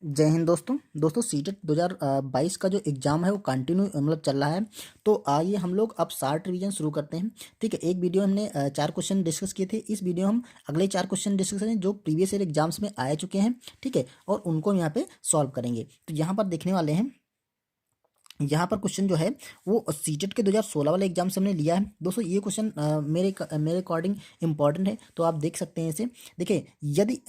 जय हिंद दोस्तों सीटेट 2022 का जो एग्ज़ाम है वो कंटिन्यू मतलब चल रहा है। तो आइए हम लोग अब शार्ट रिवीजन शुरू करते हैं। ठीक है, एक वीडियो हमने 4 क्वेश्चन डिस्कस किए थे। इस वीडियो हम अगले 4 क्वेश्चन डिस्कस करेंगे जो प्रीवियस ईयर एग्जाम्स में आ चुके हैं। ठीक है, और उनको हम यहाँ पे सॉल्व करेंगे। तो यहाँ पर देखने वाले हैं, यहाँ पर क्वेश्चन जो है वो सीटेट के 2016 वाले एग्जाम से हमने लिया है। दोस्तों ये क्वेश्चन मेरे अकॉर्डिंग इंपॉर्टेंट है, तो आप देख सकते हैं इसे। देखिए, यदि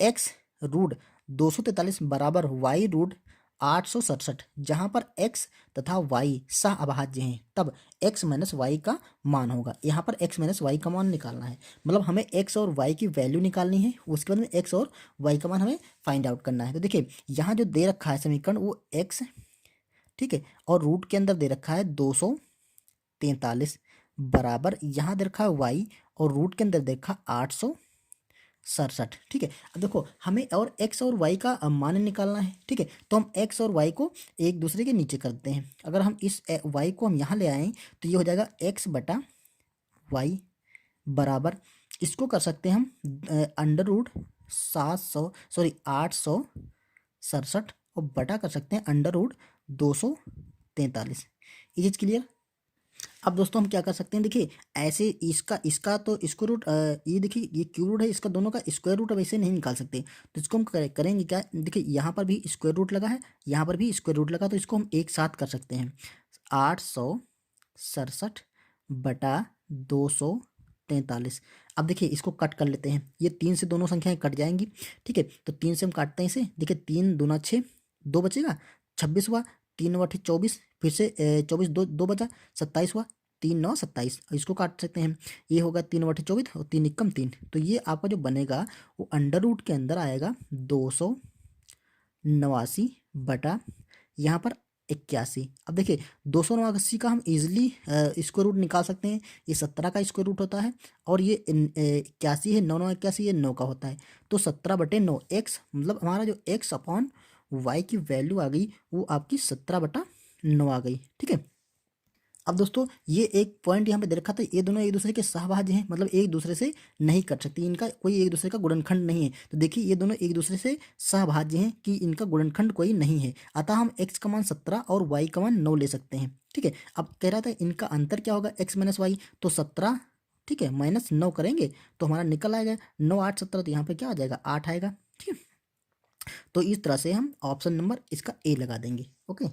एक्स रूट 243 बराबर वाई रूट 867, जहाँ पर एक्स तथा वाई सह अभाज्य हैं, तब एक्स माइनस वाई का मान होगा। यहाँ पर एक्स माइनस वाई का मान निकालना है, मतलब हमें एक्स और वाई की वैल्यू निकालनी है। उसके बाद में एक्स और वाई का मान हमें फाइंड आउट करना है। तो देखिए, यहाँ जो दे रखा है समीकरण वो एक्स, ठीक है, और रूट के अंदर दे रखा है 243 बराबर यहाँ दे रखा है वाई, और रूट के अंदर दे रखा 867। ठीक है, अब देखो हमें और एक्स और वाई का मान निकालना है। ठीक है, तो हम एक्स और वाई को एक दूसरे के नीचे करते हैं। अगर हम इस वाई को हम यहाँ ले आएँ तो ये हो जाएगा एक्स बटा वाई बराबर, इसको कर सकते हैं हम अंडर रूट 867 और बटा कर सकते हैं अंडर रूट 243। ये चीज़ क्लियर। अब दोस्तों हम क्या कर सकते हैं, देखिए ऐसे इसका इसका तो स्क्वायर रूट, ये देखिए ये क्यूब रूट है, इसका दोनों का स्क्वायर रूट अब ऐसे नहीं निकाल सकते। तो इसको हम करेंगे क्या, देखिए यहाँ पर भी स्क्वायर रूट लगा है, यहाँ पर भी स्क्वायर रूट लगा, तो इसको हम एक साथ कर सकते हैं। 867 बटा 243। अब देखिए इसको कट कर लेते हैं, ये 3 से दोनों संख्याएं कट जाएंगी। ठीक है, तो 3 से हम काटते हैं इसे। देखिए 3 दूना 6, 2 बचेगा, 26 हुआ, 3 बटे 24, फिर से 24 दो बचा, 27 हुआ, 3 9 27। इसको काट सकते हैं, ये होगा 3 बटे 24 और 3 एकम 3। तो ये आपका जो बनेगा वो अंडर रूट के अंदर आएगा 289 बटा यहाँ पर 81। अब देखिए 289 का हम इजिली स्क्वायर रूट निकाल सकते हैं। ये 17 का स्क्वायर रूट होता है, और ये 81 है, 9 9 81, ये 9 का होता है। तो 17/9 एक्स, मतलब हमारा जो एक्स अपॉन वाई की वैल्यू आ गई वो आपकी 17/9 आ गई। ठीक है, अब दोस्तों ये एक पॉइंट यहाँ पे दे रखा था, ये दोनों एक दूसरे के सहभाज्य हैं, मतलब एक दूसरे से नहीं कट सकती, इनका कोई एक दूसरे का गुणनखंड नहीं है। तो देखिए ये दोनों एक दूसरे से सहभाज्य हैं कि इनका गुणनखंड कोई नहीं है, अतः हम x का मान 17 और y का मान 9 ले सकते हैं। ठीक है, अब कह रहा था इनका अंतर क्या होगा, x माइनस वाई, तो 17, ठीक है, माइनस 9 करेंगे तो हमारा निकल आएगा 9 8 17, तो यहाँ पे क्या आ जाएगा 8 आएगा। ठीक है, तो इस तरह से हम ऑप्शन नंबर इसका ए लगा देंगे। ओके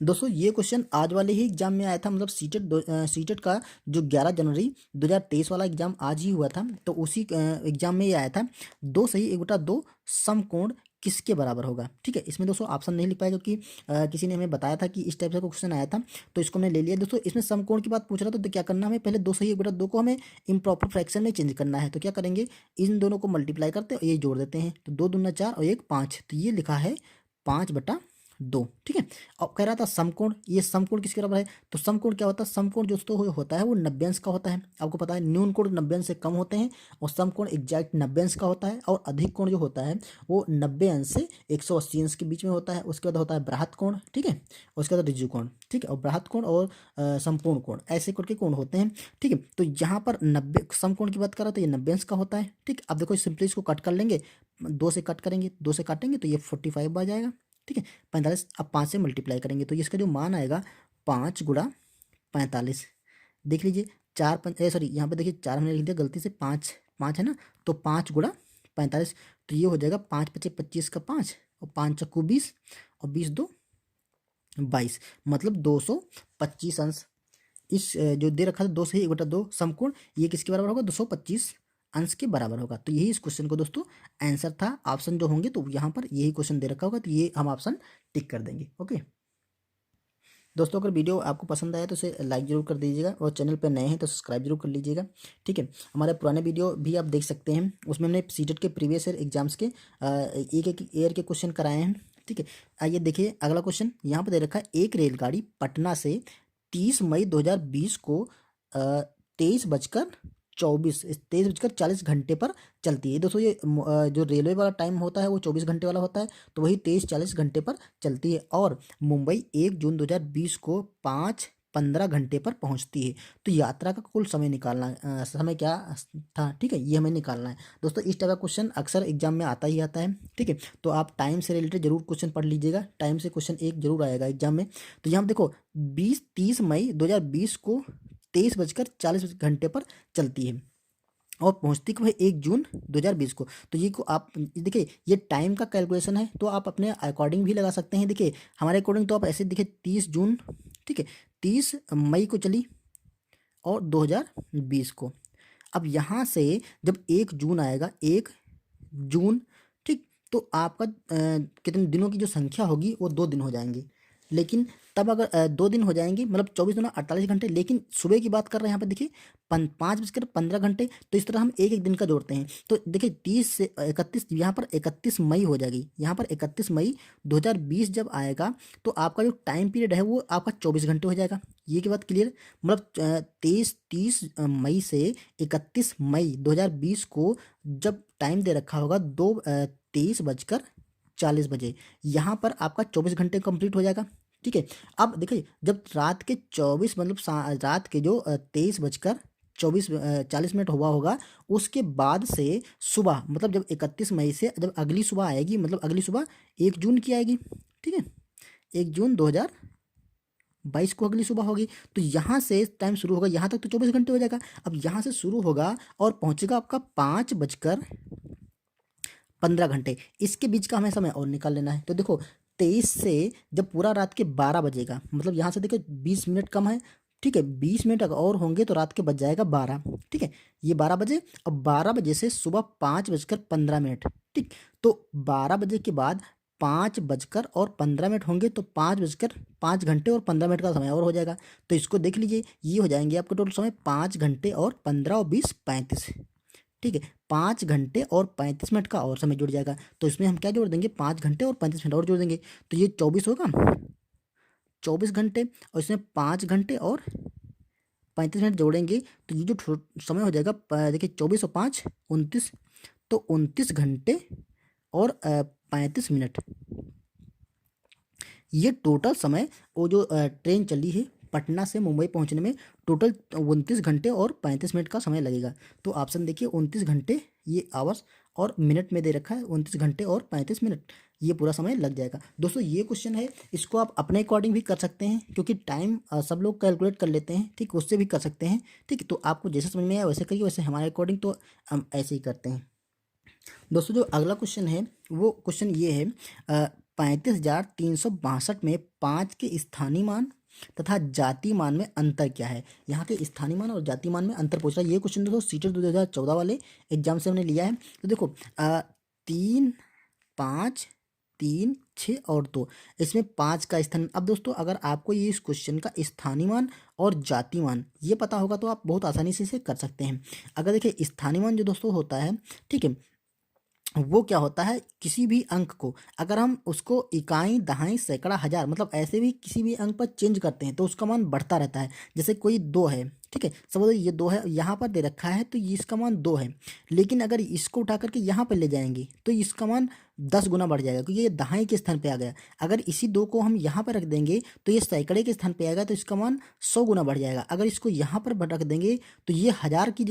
दोस्तों, ये क्वेश्चन आज वाले ही एग्जाम में आया था, मतलब सीटेट का जो 11 जनवरी 2023 वाला एग्जाम आज ही हुआ था, तो उसी एग्जाम में ये आया था। 2 सही 1 बटा 2 समकोण किसके बराबर होगा। ठीक है, इसमें दोस्तों ऑप्शन नहीं लिख पाया क्योंकि किसी ने हमें बताया था कि इस टाइप से क्वेश्चन आया था, तो इसको हमने ले लिया। दोस्तों इसमें समकोण की बात पूछ रहा था, तो क्या करना हमें, पहले 2 सही 1 बटा 2 को हमें इम्प्रॉपर फ्रैक्शन में चेंज करना है। तो क्या करेंगे, इन दोनों को मल्टीप्लाई करते हैं और ये जोड़ देते हैं, तो 2 दूना 4 और 1 5, तो ये लिखा है 5/2। ठीक है, अब कह रहा था समकोण, ये समकोण किसके बराबर है, तो समकोण क्या होता है, समकोण जो तो होता है वो 90 अंश का होता है। आपको पता है न्यून कोण 90 अंश से कम होते हैं, और समकोण एग्जैक्ट 90 अंश का होता है, और अधिक कोण जो होता है वो 90 अंश से 180 अंश के बीच में होता है। उसके बाद होता है बृहत कोण, ठीक है, उसके बाद ऋजु कोण, ठीक है, और बृहत कोण और संपूर्ण कोण, ऐसे करके कोण होते हैं। ठीक है, तो यहाँ पर 90 समकोण की बात कर रहा था, ये 90 अंश का होता है। ठीक, अब देखो सिंपली इसको कट कर लेंगे, 2 से कट करेंगे, 2 से काटेंगे तो ये 45 आ जाएगा। ठीक है, 45 अब 5 से मल्टीप्लाई करेंगे तो इसका जो मान आएगा 5 गुणा 45। देख लीजिए 4 सॉरी यहाँ पे देखिए 4 हमने लिख दिया गलती से, 5 5 है ना, तो 5 गुणा 45, तो ये हो जाएगा 5 पचे 25 का 5, और 5 चक्कू 20, और 20 2 22, मतलब 225 अंश। इस जो दे रखा था 2 से 1 बटा 2 समकोण, ये किसके बराबर होगा, 225 अंश के बराबर होगा। तो यही इस क्वेश्चन को दोस्तों आंसर था। ऑप्शन जो होंगे तो यहाँ पर यही क्वेश्चन दे रखा होगा, तो ये हम ऑप्शन टिक कर देंगे। ओके दोस्तों, अगर वीडियो आपको पसंद आया तो इसे लाइक जरूर कर दीजिएगा, और चैनल पर नए हैं तो सब्सक्राइब जरूर कर लीजिएगा। ठीक है, हमारे पुराने वीडियो भी आप देख सकते हैं, उसमें हमने सीटेट के प्रीवियस ईयर एग्जाम्स के एक एक ईयर के क्वेश्चन कराए हैं। ठीक है, आइए देखिए अगला क्वेश्चन यहाँ पर दे रखा है, एक रेलगाड़ी पटना से 30 मई 2020 को 23:40 पर चलती है। दोस्तों ये जो रेलवे वाला टाइम होता है वो 24 घंटे वाला होता है, तो वही 23:40 पर चलती है। और मुंबई 1 जून 2020 को 5 15 घंटे पर पहुंचती है। तो यात्रा का कुल समय निकालना समय क्या था, ठीक है, ये हमें निकालना है। दोस्तों इस टाइप का क्वेश्चन अक्सर एग्जाम में आता ही आता है, ठीक है। तो आप टाइम से रिलेटेड जरूर क्वेश्चन पढ़ लीजिएगा, टाइम से क्वेश्चन एक जरूर आएगा एग्जाम में। तो यहाँ देखो 30 मई 2020 को 23:40 पर चलती है और पहुंचती कब है 1 जून 2020 को। तो ये को आप देखिए ये टाइम का कैलकुलेशन है, तो आप अपने अकॉर्डिंग भी लगा सकते हैं। देखिए हमारे अकॉर्डिंग तो आप ऐसे देखिए 30 जून, ठीक है, 30 मई को चली और 2020 को। अब यहाँ से जब 1 जून आएगा, 1 जून, ठीक, तो आपका कितने दिनों की जो संख्या होगी वो 2 दिन हो जाएंगे। लेकिन तब अगर 2 दिन हो जाएंगे मतलब 24 दूना 48 घंटे। लेकिन सुबह की बात कर रहे हैं यहाँ पर देखिए 5:15 तो इस तरह हम एक एक दिन का जोड़ते हैं। तो देखिए 30 से 31 यहाँ पर 31 मई हो जाएगी। यहाँ पर 31 मई 2020 जब आएगा तो आपका जो टाइम पीरियड है वो आपका 24 घंटे हो जाएगा। ये की बात क्लियर, मतलब 30 मई से 31 मई 2020 को जब टाइम दे रखा होगा 23:40 यहाँ पर आपका 24 घंटे कंप्लीट हो जाएगा, ठीक है। अब देखिए जब रात के 24 मतलब रात के जो 23:40 हुआ होगा, उसके बाद से सुबह मतलब जब 31 मई से जब अगली सुबह आएगी, मतलब अगली सुबह 1 जून की आएगी, ठीक है, 1 जून 2022 को अगली सुबह होगी। तो यहाँ से टाइम शुरू होगा, यहाँ तक तो 24 घंटे हो जाएगा। अब यहाँ से शुरू होगा और पहुँचेगा आपका 5:15। इसके बीच का हमें समय और निकाल लेना है। तो देखो 23 से जब पूरा रात के 12 बजेगा, मतलब यहाँ से देखो 20 मिनट कम है, ठीक है, 20 मिनट अगर और होंगे तो रात के बज जाएगा 12, ठीक है, ये 12 बजे। अब 12 बजे से सुबह 5:15, ठीक। तो 12 बजे के बाद 5:15 होंगे तो 5 घंटे और 15 मिनट का समय और हो जाएगा। तो इसको देख लीजिए, ये हो जाएंगे आपके टोटल समय 5 घंटे और 15 और 20 35, ठीक है, 5 घंटे और 35 मिनट का और समय जुड़ जाएगा। तो इसमें हम क्या जोड़ देंगे, 5 घंटे और 35 मिनट और जोड़ देंगे, तो ये 24 होगा, 24 घंटे, और इसमें 5 घंटे और 35 मिनट जोड़ेंगे तो ये जो समय हो जाएगा देखिए 24 और 5 29, तो 29 घंटे और 35 मिनट। ये टोटल समय वो जो ट्रेन चली है पटना से मुंबई पहुंचने में टोटल 29 घंटे और 35 मिनट का समय लगेगा। तो ऑप्शन देखिए 29 घंटे, ये आवर्स और मिनट में दे रखा है 29 घंटे और 35 मिनट, ये पूरा समय लग जाएगा। दोस्तों ये क्वेश्चन है, इसको आप अपने अकॉर्डिंग भी कर सकते हैं क्योंकि टाइम सब लोग कैलकुलेट कर लेते हैं, ठीक, उससे भी कर सकते हैं, ठीक। तो आपको जैसे समझ में आया वैसे करिए, वैसे हमारे अकॉर्डिंग तो हम ऐसे ही करते हैं। दोस्तों जो अगला क्वेश्चन है वो क्वेश्चन ये है 35,362 में 5 के स्थानीय मान तथा जाति मान में अंतर क्या है। यहाँ के स्थानीय मान और जाति मान में अंतर पूछ रहा है। ये क्वेश्चन दोस्तों सीटेट 2014 वाले एग्जाम से हमने लिया है। तो देखो 3, 5, 3, 6 और 2, इसमें 5 का स्थान। अब दोस्तों अगर आपको ये इस क्वेश्चन का स्थानीय मान और जाति मान ये पता होगा तो आप बहुत आसानी से इसे कर सकते हैं। अगर देखिए स्थानीय मान जो दोस्तों होता है, ठीक है, वो क्या होता है, किसी भी अंक को अगर हम उसको इकाई दहाई सैकड़ा हजार मतलब ऐसे भी किसी भी अंक पर चेंज करते हैं तो उसका मान बढ़ता रहता है। जैसे कोई 2 है, ठीक है, समझो ये 2 है, यहाँ पर दे रखा है तो ये इसका मान 2 है, लेकिन अगर इसको उठा करके यहाँ पर ले जाएंगे तो इसका मान 10 गुना बढ़ जाएगा क्योंकि ये दहाई के स्थान पे आ गया। अगर इसी 2 को हम यहाँ पर रख देंगे तो ये सैकड़े के स्थान पे आएगा तो इसका मान 100 गुना बढ़ जाएगा। अगर इसको यहाँ पर रख देंगे तो ये हजार की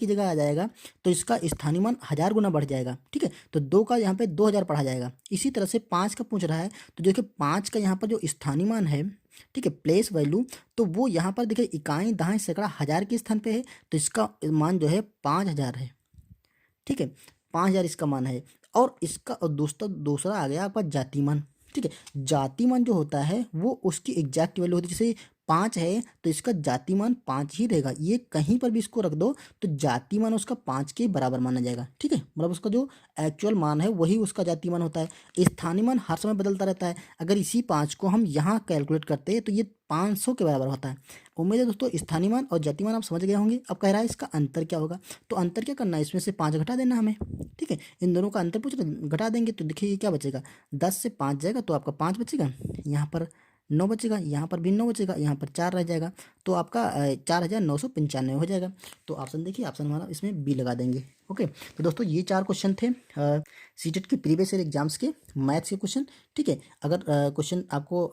जगह आ जाएगा तो इसका स्थानीय मान 1000 गुना बढ़ जाएगा, ठीक है। तो 2 का यहाँ पे 2000 पढ़ा जाएगा। इसी तरह से 5 का पूछ रहा है तो देखिए 5 का यहाँ पर जो स्थानीय मान है, ठीक है, प्लेस वैल्यू, तो वो यहाँ पर देखिए इकाई दहाई सैकड़ा हजार के स्थान पे है तो इसका मान जो है 5000 है, ठीक है, 5000 इसका मान है। और इसका और दूसरा आ गया आपका जाति मान, ठीक है। जाति मान जो होता है वो उसकी एग्जैक्ट वैल्यू होती है। जैसे 5 है तो इसका जाति मान 5 ही रहेगा। ये कहीं पर भी इसको रख दो तो जाति मान उसका 5 के बराबर माना जाएगा, ठीक है, मतलब उसका जो एक्चुअल मान है वही उसका जाति मान होता है। स्थानीय मान हर समय बदलता रहता है। अगर इसी 5 को हम यहाँ कैलकुलेट करते हैं तो ये 500 के बराबर होता है। उम्मीद है दोस्तों स्थानीय मान और जाति मान आप समझ गए होंगे। अब कह रहा है इसका अंतर क्या होगा, तो अंतर क्या करना है, इसमें से 5 घटा देना हमें, ठीक है, इन दोनों का अंतर पूछ रहे घटा देंगे तो देखिए ये क्या बचेगा, 10 से 5 जाएगा तो आपका 5 बचेगा। यहाँ पर 9 बचेगा, यहाँ पर भी 9 बचेगा, यहाँ पर 4 रह जाएगा, तो आपका 4995 हो जाएगा। तो ऑप्शन देखिए, ऑप्शन हमारा इसमें बी लगा देंगे। ओके, तो दोस्तों ये 4 क्वेश्चन थे सीटेट के प्रीवियस ईयर एग्जाम्स के मैथ्स के क्वेश्चन। ठीक है, अगर क्वेश्चन आपको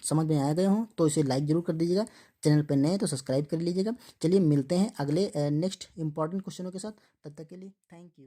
समझ में आ गए हों तो इसे लाइक ज़रूर कर दीजिएगा, चैनल पर नए हैं तो सब्सक्राइब कर लीजिएगा। चलिए मिलते हैं अगले नेक्स्ट इंपॉर्टेंट क्वेश्चनों के साथ, तब तक के लिए थैंक यू।